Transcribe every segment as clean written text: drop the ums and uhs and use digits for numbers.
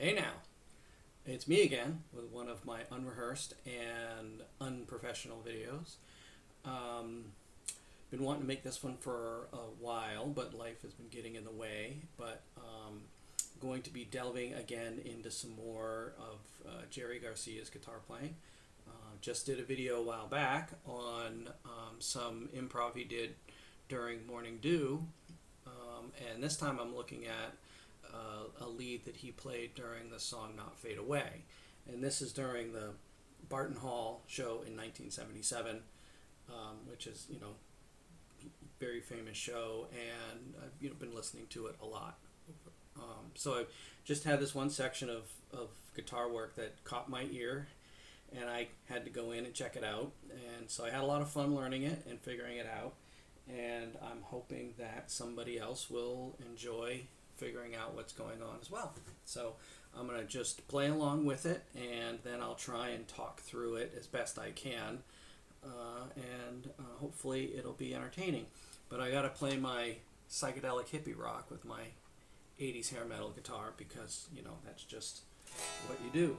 Hey now, it's me again with one of my unrehearsed and unprofessional videos. Been wanting to make this one for a while, but life has been getting in the way. But going to be delving again into some more of Jerry Garcia's guitar playing. Just did a video a while back on some improv he did during Morning Dew, and this time I'm looking at a lead that he played during the song Not Fade Away. And this is during the Barton Hall show in 1977, which is, very famous show, and I've been listening to it a lot. So I just had this one section of guitar work that caught my ear, and I had to go in and check it out. And so I had a lot of fun learning it and figuring it out, and I'm hoping that somebody else will enjoy figuring out what's going on as well. So I'm going to just play along with it, and then I'll try and talk through it as best I can, and hopefully it'll be entertaining. But I got to play my psychedelic hippie rock with my 80s hair metal guitar because, that's just what you do.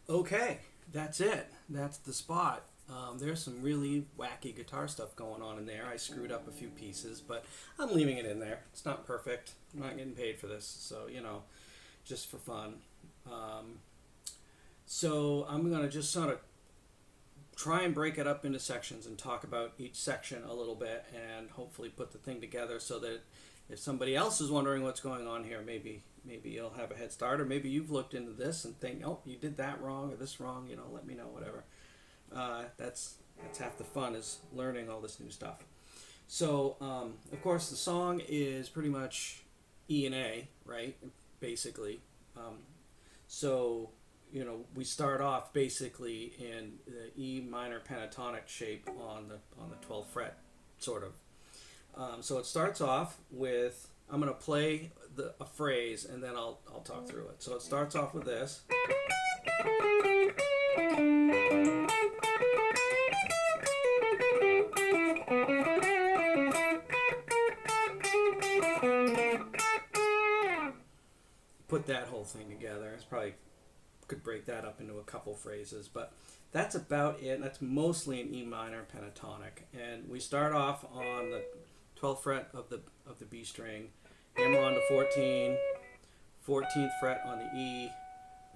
Okay, that's it. That's the spot. There's some really wacky guitar stuff going on in there. I screwed up a few pieces, but I'm leaving it in there. It's not perfect. I'm not getting paid for this, so, just for fun. So I'm going to just sort of try and break it up into sections and talk about each section a little bit and hopefully put the thing together so that if somebody else is wondering what's going on here, maybe you'll have a head start, or maybe you've looked into this and think, oh, you did that wrong or this wrong, let me know, whatever. That's half the fun, is learning all this new stuff. So, of course, the song is pretty much E and A, right, basically. So, we start off basically in the E minor pentatonic shape on the 12th fret, sort of. So it starts off with, I'm going to play a phrase and then I'll talk through it. So it starts off with this. Put that whole thing together. It's probably could break that up into a couple phrases, but that's about it. That's mostly an E minor pentatonic, and we start off on the 12th fret of the B string, hammer on to 14, 14th fret on the E,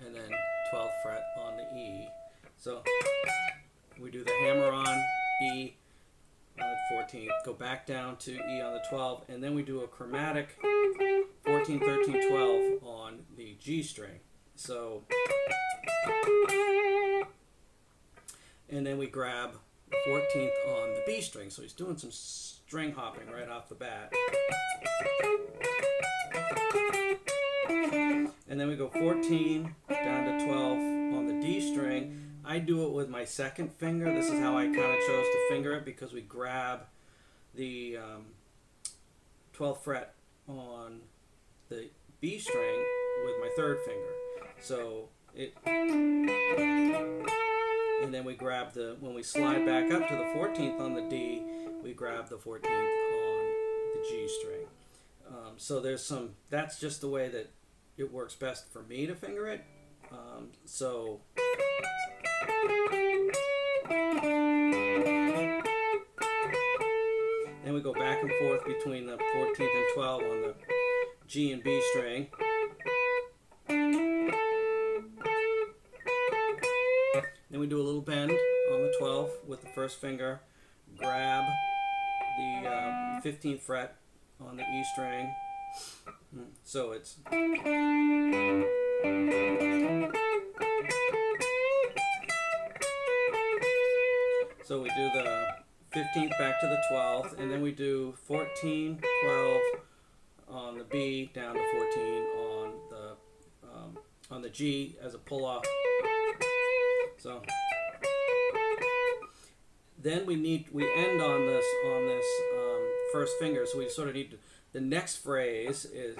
and then 12th fret on the E. So we do the hammer on E on the 14th, go back down to E on the 12th, and then we do a chromatic 14, 13, 12 on the G string. So and then we grab the 14th on the B string. So he's doing some string hopping right off the bat. And then we go 14 down to 12 on the D string. I do it with my second finger. This is how I kind of chose to finger it, because we grab the 12th fret on the B string with my third finger. So it, and then we grab when we slide back up to the 14th on the D, we grab the 14th on the G string. So that's just the way that it works best for me to finger it. So then we go back and forth between the 14th and 12 on the G and B string. Then we do a little bend on the 12 with the first finger, grab the 15th fret on the E string. So it's so we do the 15th back to the 12th, and then we do 14, 12 on the B, down to 14 on the G as a pull off. So then we end on this first finger, so we sort of need to, the next phrase is,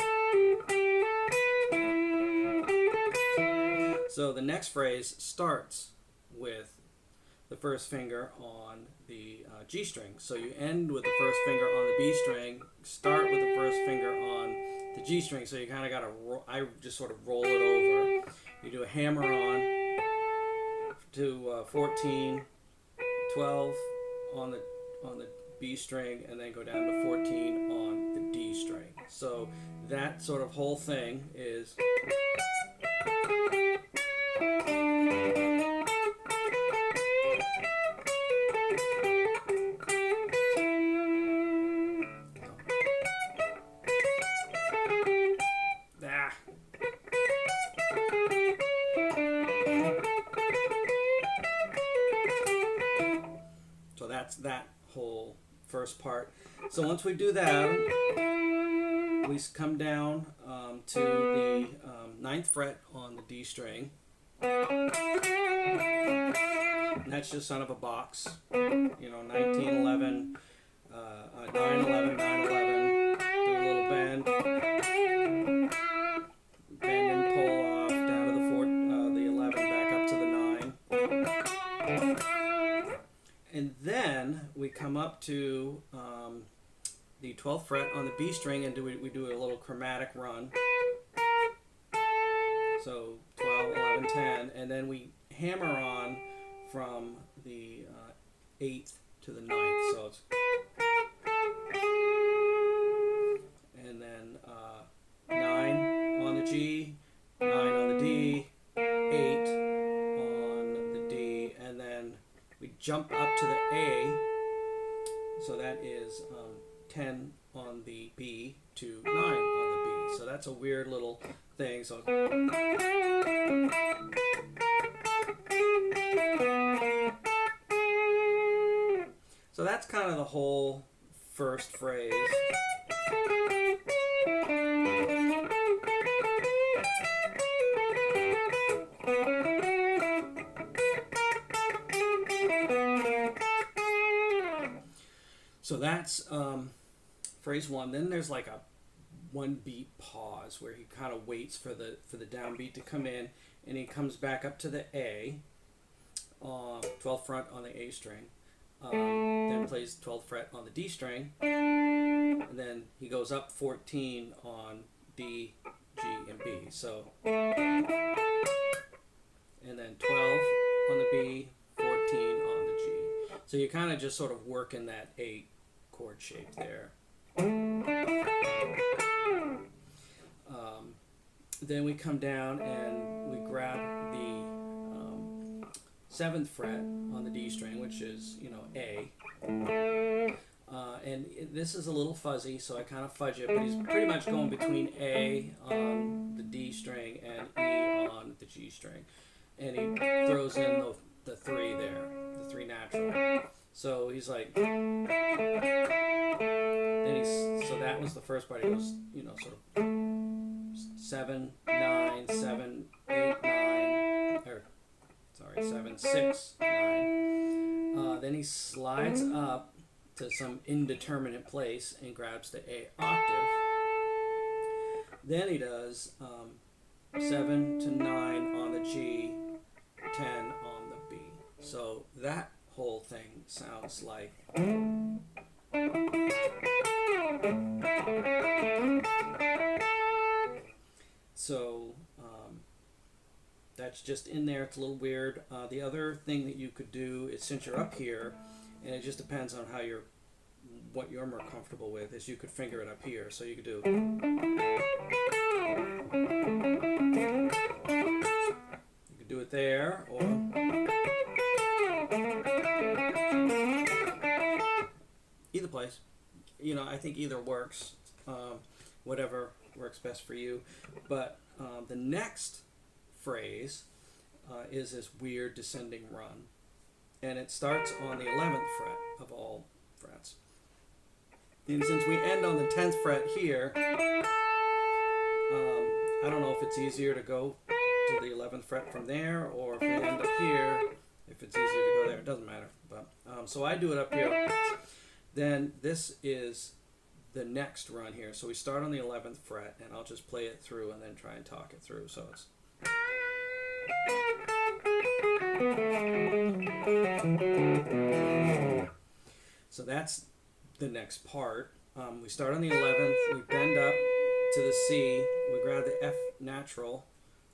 so the next phrase starts with the first finger on the G string. So you end with the first finger on the B string, start with the first finger on the G string. So you kind of got to, I just sort of roll it over. You do a hammer on to 14, 12 on the B string, and then go down to 14 on the D string. So that sort of whole thing is so that's that whole first part. So once we do that, we come down to the 9th fret on the D string. And that's just son of a box. 19, 11, 9, 11, 9, 11. Do a little bend. Bend and pull off down to the 11, back up to the 9. And then we come up to the 12th fret on the B string, and we do a little chromatic run. So 12, 11, 10, and then we hammer on from the 8th to the 9th. So it's, and then 9 on the G, 9 on the D, 8 on the D, and then we jump up to the A, so that is 10 on the B to 9 on the B. So that's a weird little thing. So that's kind of the whole first phrase. So that's phrase one. Then there's like a one beat pause where he kind of waits for the downbeat to come in, and he comes back up to the A, 12th fret on the A string, then plays 12th fret on the D string, and then he goes up 14 on D, G, and B. So, and then 12 on the B, 14 on the G. So you kind of just sort of work in that 8 chord shape there. Then we come down and we grab the 7th fret on the D string, which is, A. And this is a little fuzzy, so I kind of fudge it, but he's pretty much going between A on the D string and E on the G string. And he throws in the 3 there, the 3 natural. So he's like, then so that was the first part. He goes, you know, sort of 7, 9, 7, 8, 9, or sorry, 7, 6, 9. Then he slides up to some indeterminate place and grabs the A octave. Then he does 7 to 9 on the G, 10 on the B. So that whole thing sounds like so that's just in there. It's a little weird. The other thing that you could do is, since you're up here, and it just depends on how what you're more comfortable with, is you could finger it up here. So you could do, you could do it there, or either place. You know, I think either works. Whatever works best for you. But the next phrase is this weird descending run, and it starts on the 11th fret of all frets. And since we end on the 10th fret here, I don't know if it's easier to go to the 11th fret from there, or if we end up here, if it's easier to go there. It doesn't matter. But so I do it up here. Then this is the next run here. So we start on the 11th fret, and I'll just play it through and then try and talk it through. So it's so that's the next part. We start on the 11th, we bend up to the C, we grab the F natural,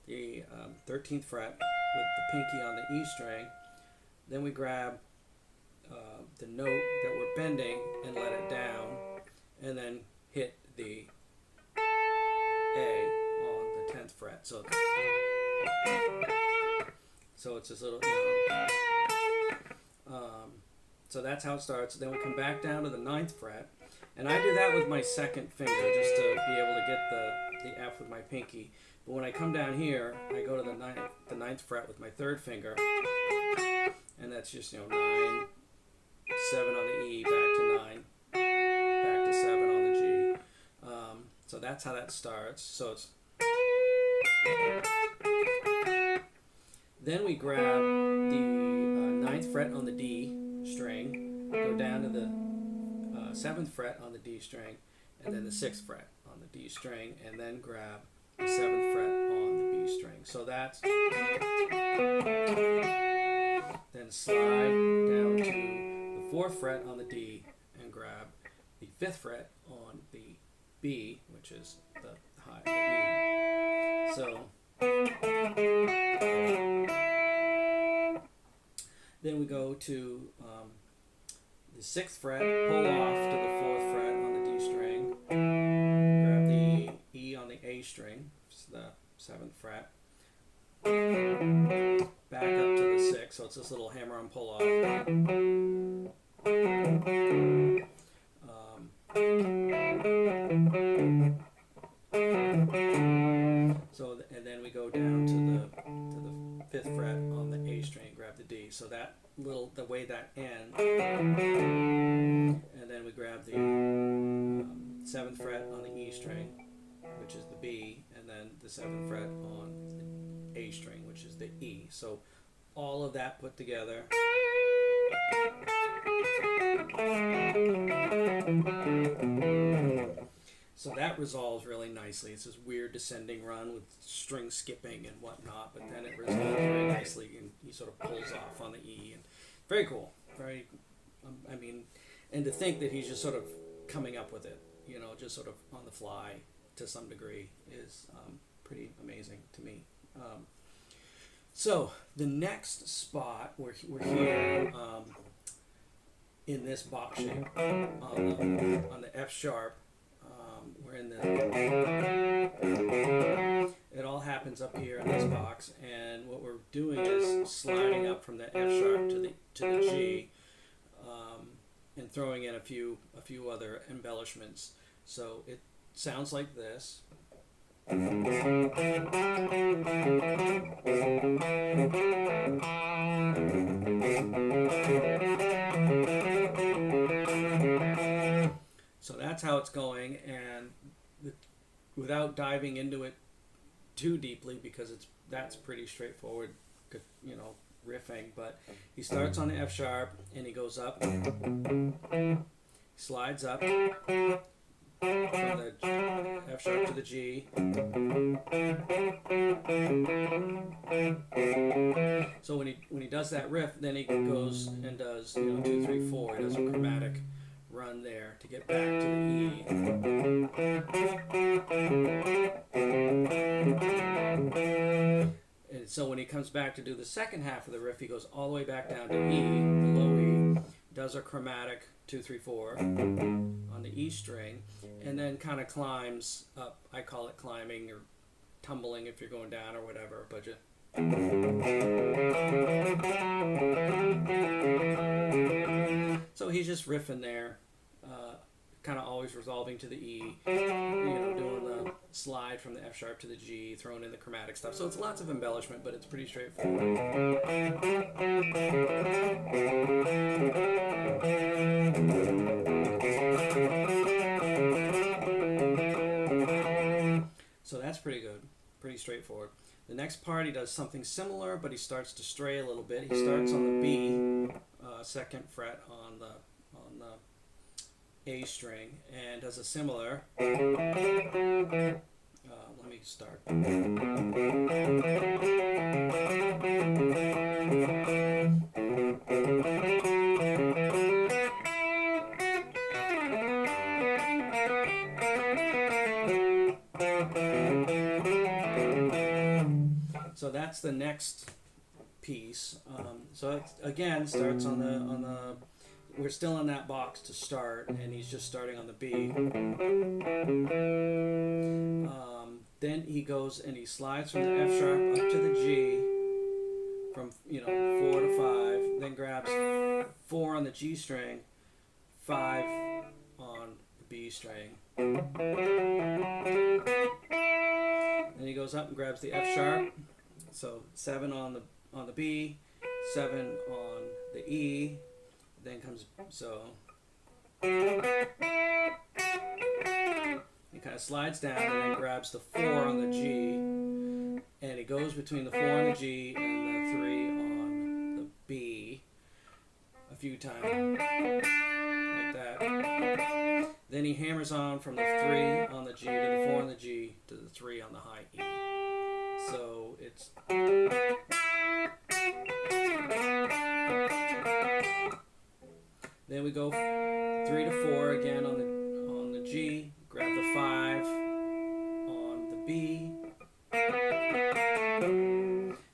the 13th fret with the pinky on the E string, then we grab the note that we're bending and let it down, and then hit the A on the 10th fret. So it's this little, so that's how it starts. Then we come back down to the 9th fret, and I do that with my second finger just to be able to get the F with my pinky. But when I come down here, I go to the 9th fret with my third finger, and that's just, 9, 7 on the E, back to 9, back to 7 on the G. So that's how that starts. So it's, then we grab the 9th fret on the D string, go down to the 7th fret on the D string, and then the 6th fret on the D string, and then grab the 7th fret on the B string. So that's, then slide down to the 4th fret on the D and grab the 5th fret on the B, which is the high, the E. So then we go to the 6th fret, pull off to the 4th fret on the D string, grab the E on the A string, which is the 7th fret, back up to the 6th, so it's this little hammer-on pull-off. And then we go down to the 5th fret on the A string, grab the D. So that the way that ends, and then we grab the 7th fret on the E string, which is the B, and then the 7th fret on the A string, which is the E. So all of that put together. So that resolves really nicely. It's this weird descending run with string skipping and whatnot, but then it resolves very nicely, and he sort of pulls off on the E. And very cool. Very, and to think that he's just sort of coming up with it, just sort of on the fly to some degree, is pretty amazing to me. So the next spot, we're here in this box shape on the F sharp. We're in the, it all happens up here in this box, and what we're doing is sliding up from the F sharp to the G, and throwing in a few other embellishments. So it sounds like this. So that's how it's going, and without diving into it too deeply, because that's pretty straightforward, you know, riffing. But he starts on the F sharp and he goes up, slides up from the F sharp to the G. So when he does that riff, then he goes and does, you know, 2 3 4. He does a chromatic run there to get back to the E. And so when he comes back to do the second half of the riff, he goes all the way back down to E, the low E, does a chromatic 2 3 4 on the E string, and then kind of climbs up. I call it climbing or tumbling if you're going down or whatever, but just so he's just riffing there, kind of always resolving to the E, you know, doing the slide from the F sharp to the G, throwing in the chromatic stuff. So it's lots of embellishment, but it's pretty straightforward. So that's pretty good, pretty straightforward. The next part, he does something similar, but he starts to stray a little bit. He starts on the B, second fret on the A string, and does a similar. Let me start. So that's the next piece. So it again starts on the. We're still in that box to start, and he's just starting on the B. Then he goes and he slides from the F sharp up to the G, from 4 to 5. Then grabs 4 on the G string, 5 on the B string. Then he goes up and grabs the F sharp. So 7 on the B, 7 on the E. Then comes he kind of slides down and then grabs the 4 on the G, and he goes between the 4 on the G and the 3 on the B a few times like that. Then he hammers on from the 3 on the G to the 4 on the G to the 3 on the high E. So it's then we go 3 to 4 again on the G, grab the 5 on the B.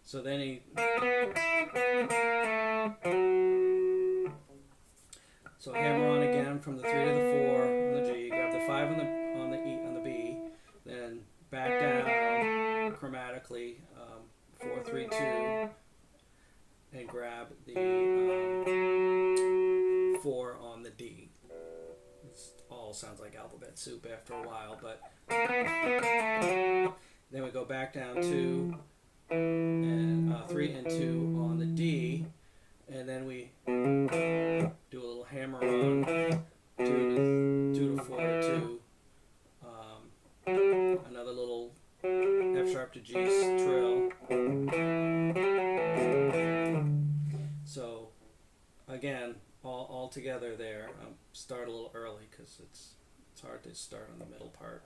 So then he hammer on again from the 3 to the 4 on the G, grab the 5 on the E on the B, then back down chromatically 4 3 2, and grab the 4 on the D. It all sounds like alphabet soup after a while, but then we go back down 2 and 3 and 2 on the D, and then we do a little hammer on 2 to 4 to 2, another little F sharp to G trill. So again, all together there. Start a little early because it's hard to start on the middle part.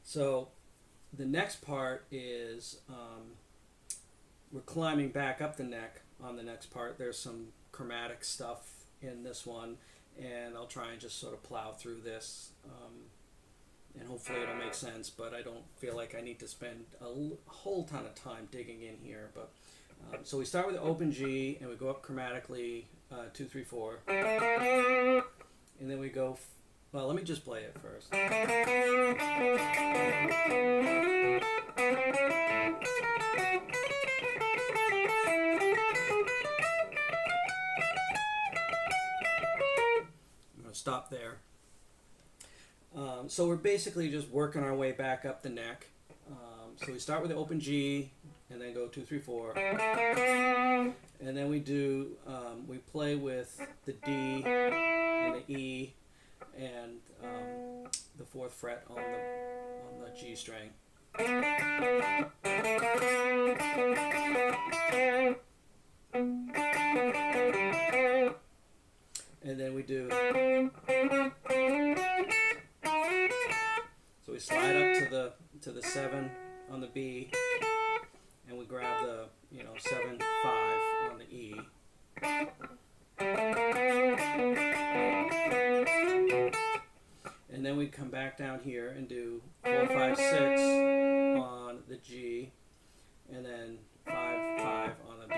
So the next part is we're climbing back up the neck on the next part. There's some chromatic stuff in this one, and I'll try and just sort of plow through this, and hopefully it'll make sense, but I don't feel like I need to spend a whole ton of time digging in here. But so we start with the open G, and we go up chromatically 2 3 4, and then we go Well, let me just play it first. I'm going to stop there. So we're basically just working our way back up the neck. So we start with the open G, and then go 2, 3, 4, and then we do we play with the D and the E and the 4th fret on the G string. And then we do, so we slide up to the 7 on the B, and we grab the 7, 5 on the E. And then we come back down here and do 4, 5, 6 on the G, and then 5, 5 on the B.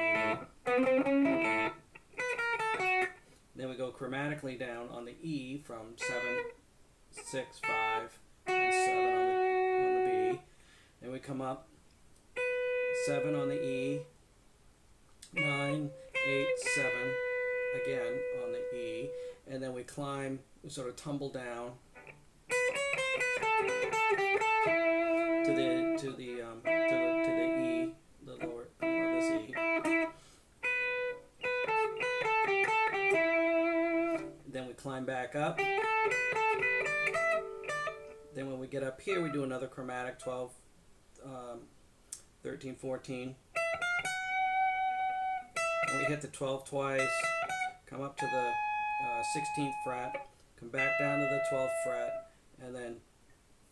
Then we go chromatically down on the E from 7, 6, 5, and 7 on the B. Then we come up 7 on the E, 9, 8, 7 again on the E, and then we climb, we sort of tumble down to the E, the lower, this E. Then we climb back up. Then when we get up here, we do another chromatic, 12, 13, 14. And we hit the 12 twice, come up to the 16th fret, come back down to the 12th fret, and then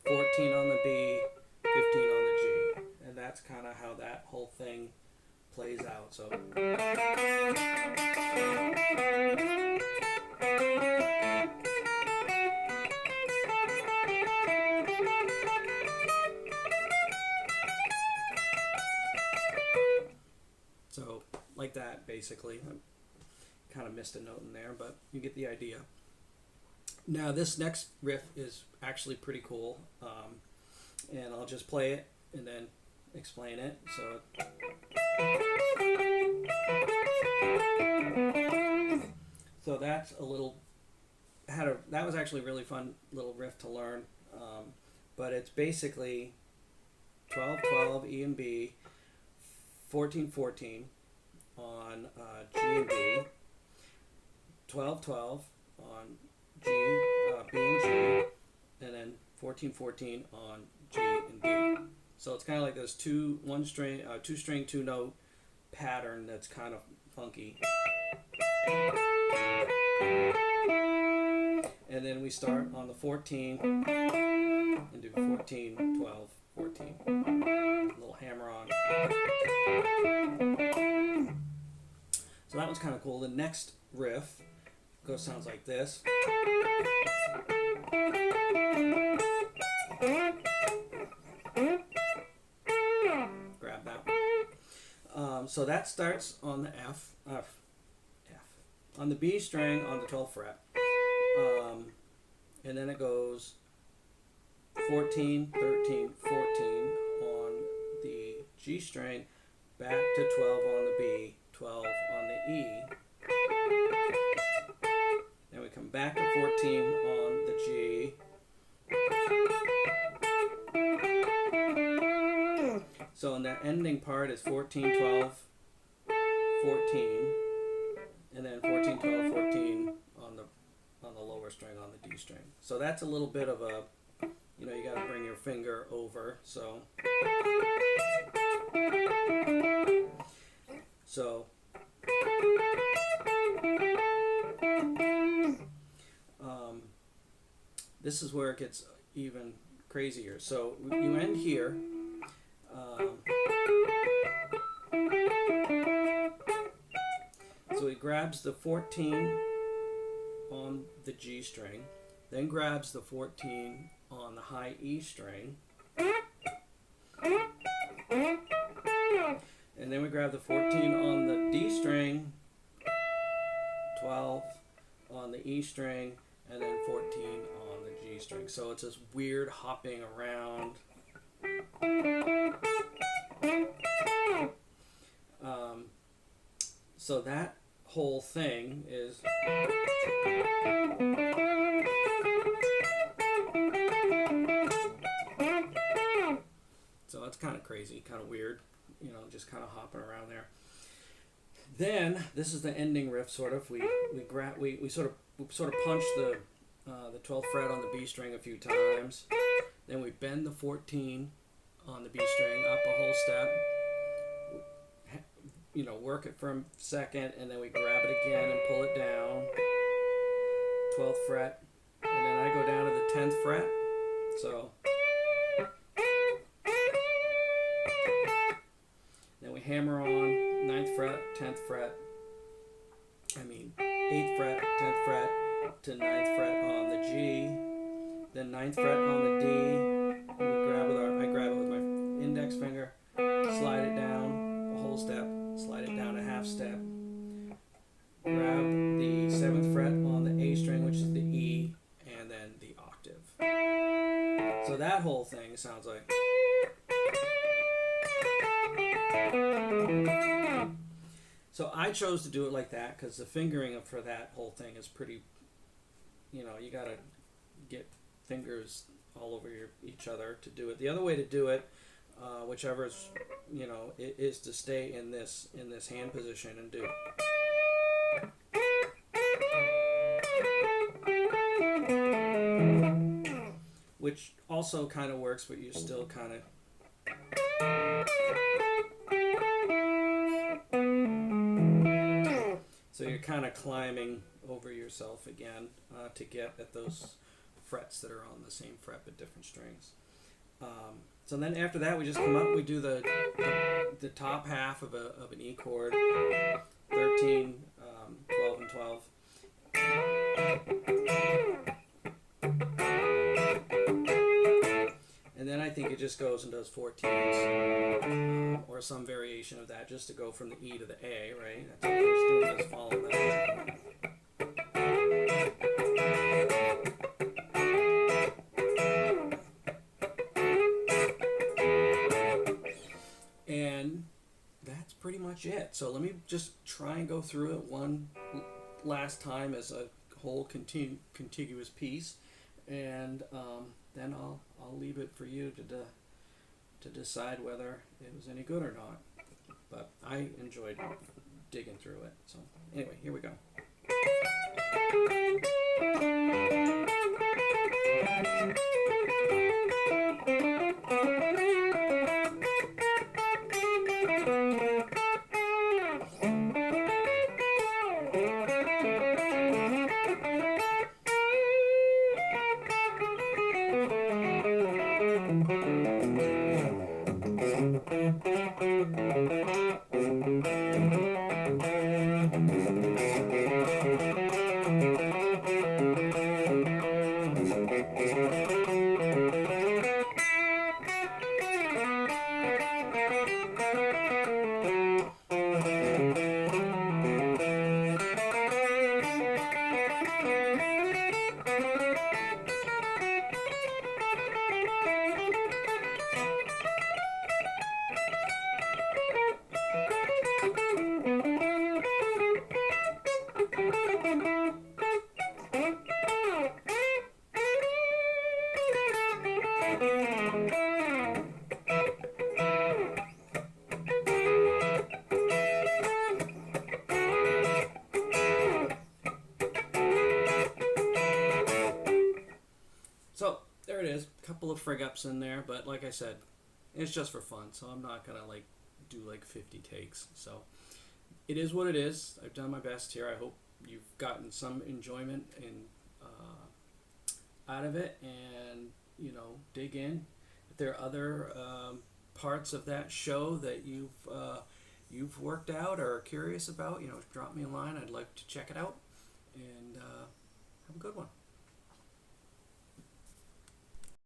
14 on the B, 15 on the G. And that's kind of how that whole thing plays out. So. So, like that, basically. I kind of missed a note in there, but you get the idea. Now, this next riff is actually pretty cool, and I'll just play it and then explain it. So that's a little, that was actually a really fun little riff to learn, but it's basically 12, 12, E and B, 14, 14 on G and B, 12, 12 on G, B and G, and then 14, 14 on G and D. So it's kind of like this two string, 2 note pattern that's kind of funky. And then we start on the 14 and do 14, 12, 14. A little hammer on. So that one's kind of cool. The next riff sounds like this. Grab that one. So that starts on the F, on the B string on the 12th fret. And then it goes 14, 13, 14 on the G string, back to 12 on the B, 12 on the E. Then we come back to 14 on the G. So in the ending part is 14, 12, 14, and then 14, 12, 14 on the lower string on the D string. So that's a little bit of a, you got to bring your finger over. So this is where it gets even crazier. So you end here. So he grabs the 14 on the G string, then grabs the 14 on the high E string, and then we grab the 14 on the D string, 12 on the E string, and then 14 on the G string. So it's this weird hopping around. So that whole thing is. So it's kind of crazy, kind of weird, you know, just kind of hopping around there. Then this is the ending riff, sort of. We sort of punch the 12th fret on the B string a few times. Then we bend the 14 on the B string up a whole step. You know, work it for a second, and then we grab it again and pull it down. 12th fret, and then I go down to the 10th fret. So then we hammer on 9th fret, 10th fret. 8th fret, 10th fret to 9th fret on the G, then 9th fret on the D. I grab it with my index finger, slide it down a whole step, slide it down a half step, grab the 7th fret on the A string, which is the E, and then the octave. So that whole thing sounds like. So I chose to do it like that because the fingering for that whole thing is pretty, you know, you gotta get fingers all over each other to do it. The other way to do it, whichever's, you know, is to stay in this hand position and do. Which also kind of works, but you're still kind of. So you're kind of climbing over yourself again to get at those frets that are on the same fret but different strings. So then after that we just come up, we do the top half of an E chord, 13, 12 and 12. And then I think it just goes and does 14s or some variation of that just to go from the E to the A, right? That's what it's doing, is follow that. And that's pretty much it. So let me just try and go through it one last time as a whole contiguous piece, and then I'll leave it for you to decide whether it was any good or not. But I enjoyed digging through it. So anyway, here we go. So there it is, a couple of frig ups in there, but like I said, it's just for fun, so I'm not gonna like do like 50 takes. So it is what it is. I've done my best here. I hope you've gotten some enjoyment out of it, and you know, dig in. If there are other parts of that show that you've worked out or are curious about, you know, drop me a line. I'd like to check it out, and have a good one.